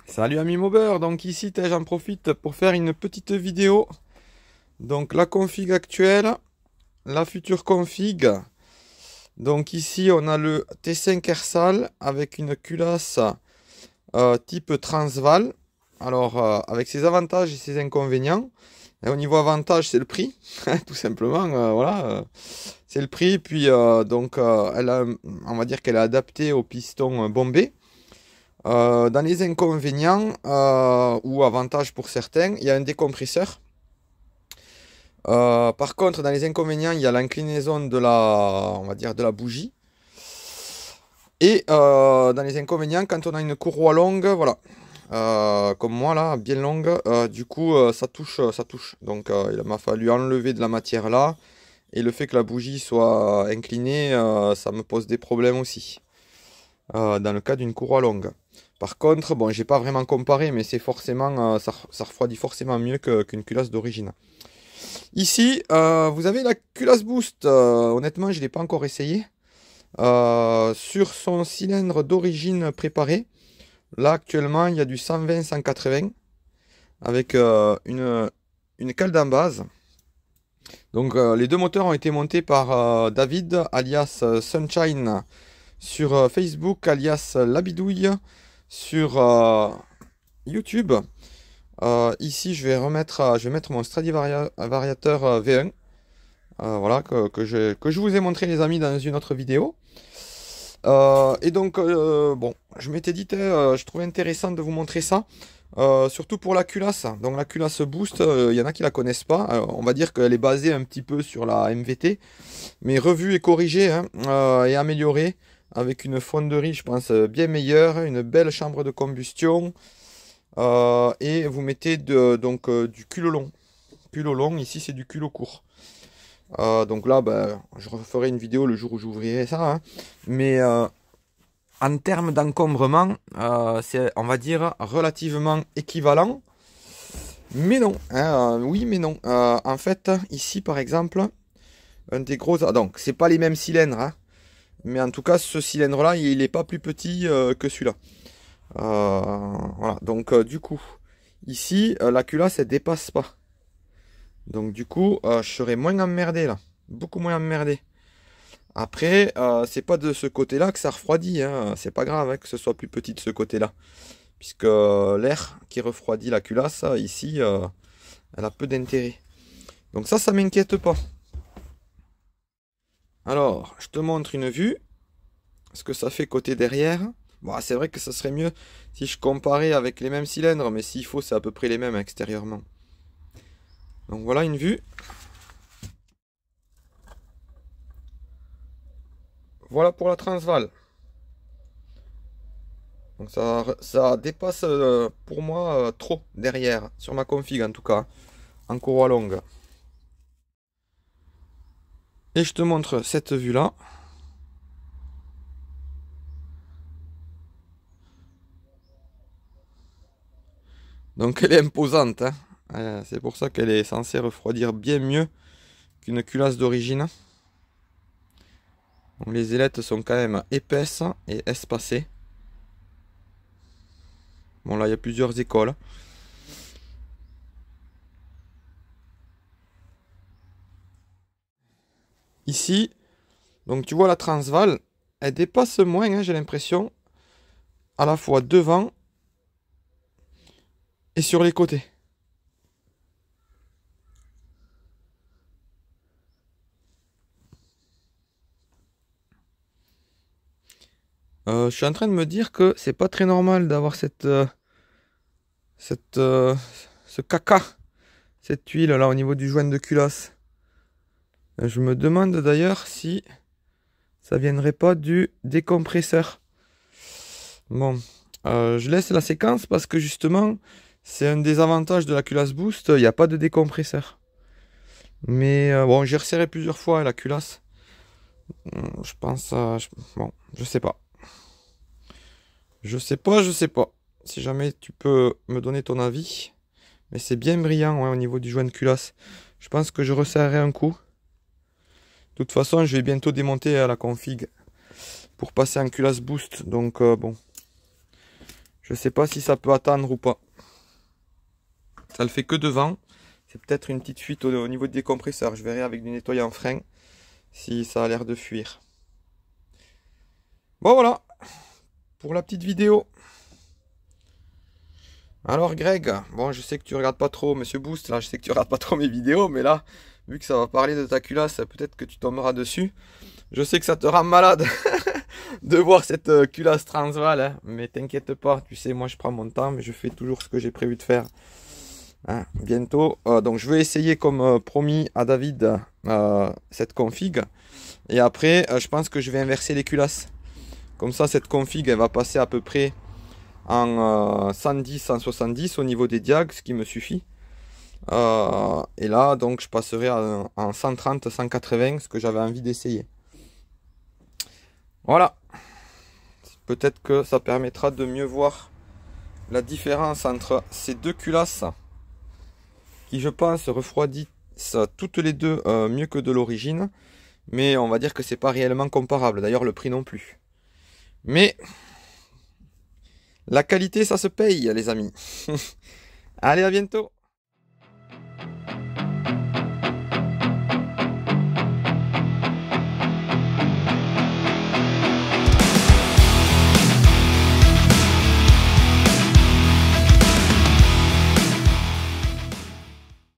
Salut ami Mobber, donc ici j'en profite pour faire une petite vidéo. Donc la config actuelle, la future config. Donc ici on a le T5 Ersal avec une culasse type Transval. Alors avec ses avantages et ses inconvénients. Et au niveau avantage c'est le prix, tout simplement, c'est le prix. Puis on va dire qu'elle est adaptée au piston bombé. Dans les inconvénients ou avantages pour certains, il y a un décompresseur. Par contre, dans les inconvénients, il y a l'inclinaison de on va dire de la bougie. Et dans les inconvénients, quand on a une courroie longue, voilà, comme moi là, bien longue, du coup, ça touche, ça touche. Donc, il m'a fallu enlever de la matière là. Et le fait que la bougie soit inclinée, ça me pose des problèmes aussi. Dans le cas d'une courroie longue. Par contre, bon, j'ai pas vraiment comparé, mais c'est forcément, ça refroidit forcément mieux qu'une culasse d'origine. Ici, vous avez la culasse Boost. Honnêtement, je ne l'ai pas encore essayé. Sur son cylindre d'origine préparé, là actuellement, il y a du 120-180 avec une cale d'en base. Donc, les deux moteurs ont été montés par David, alias Sunshine, sur Facebook, alias Labidouille, sur YouTube. Ici, je vais mettre mon Stradivariateur V1. Voilà, que je vous ai montré, les amis, dans une autre vidéo. Et donc, bon, je m'étais dit, je trouvais intéressant de vous montrer ça. Surtout pour la culasse. Donc, la culasse Boost, il y en a qui la connaissent pas. On va dire qu'elle est basée un petit peu sur la MVT, mais revue et corrigée, hein, et améliorée, avec une fonderie, je pense, bien meilleure, une belle chambre de combustion. Et vous mettez du culot long. Culot long, ici c'est du culot court. Donc là, ben, je referai une vidéo le jour où j'ouvrirai ça, hein. Mais en termes d'encombrement, c'est, on va dire, relativement équivalent. Mais non, hein, oui, mais non. En fait, ici par exemple, un des gros. Donc, c'est pas les mêmes cylindres, hein. Mais en tout cas, ce cylindre-là, il n'est pas plus petit que celui-là. Voilà, donc du coup, ici, la culasse, elle dépasse pas. Donc du coup, je serai moins emmerdé là. Beaucoup moins emmerdé. Après, c'est pas de ce côté-là que ça refroidit, hein. C'est pas grave, hein, que ce soit plus petit de ce côté-là. Puisque l'air qui refroidit la culasse, ici, elle a peu d'intérêt. Donc ça m'inquiète pas. Alors, je te montre une vue. Ce que ça fait côté derrière. Bon, c'est vrai que ça serait mieux si je comparais avec les mêmes cylindres, mais s'il faut, c'est à peu près les mêmes extérieurement. Donc voilà une vue. Voilà pour la Transval. Donc ça dépasse pour moi trop derrière, sur ma config en tout cas, en courroie longue. Et je te montre cette vue là. Donc elle est imposante, hein. C'est pour ça qu'elle est censée refroidir bien mieux qu'une culasse d'origine. Donc les ailettes sont quand même épaisses et espacées. Bon là il y a plusieurs écoles. Ici, donc tu vois la Transval, elle dépasse moins, hein, j'ai l'impression, à la fois devant et sur les côtés. Je suis en train de me dire que c'est pas très normal d'avoir ce caca, cette huile là au niveau du joint de culasse. Je me demande d'ailleurs si ça viendrait pas du décompresseur. Bon, je laisse la séquence parce que justement, c'est un des avantages de la culasse Boost, il n'y a pas de décompresseur. Mais bon, j'ai resserré plusieurs fois la culasse. Je pense, bon, je sais pas. Je sais pas, je sais pas. Si jamais tu peux me donner ton avis. Mais c'est bien brillant, ouais, au niveau du joint de culasse. Je pense que je resserrerai un coup. De toute façon, je vais bientôt démonter la config pour passer en culasse Boost. Donc bon, Je sais pas si ça peut attendre ou pas. Ça le fait que devant. C'est peut-être une petite fuite au niveau des compresseurs. Je verrai avec du nettoyant frein si ça a l'air de fuir. Bon voilà, pour la petite vidéo. Alors Greg, bon je sais que tu regardes pas trop Monsieur Boost, là je sais que tu regardes pas trop mes vidéos, mais là, vu que ça va parler de ta culasse, peut-être que tu tomberas dessus. Je sais que ça te rend malade de voir cette culasse transval, hein, mais t'inquiète pas, tu sais, moi je prends mon temps, mais je fais toujours ce que j'ai prévu de faire. Hein, bientôt, donc je vais essayer comme promis à David cette config, et après je pense que je vais inverser les culasses. Comme ça cette config elle va passer à peu près en 110-170 au niveau des diags, ce qui me suffit. Et là, donc, je passerai en 130-180, ce que j'avais envie d'essayer. Voilà. Peut-être que ça permettra de mieux voir la différence entre ces deux culasses, qui, je pense, refroidissent toutes les deux mieux que de l'origine. Mais on va dire que c'est pas réellement comparable. D'ailleurs, le prix non plus. Mais la qualité, ça se paye, les amis. Allez, à bientôt.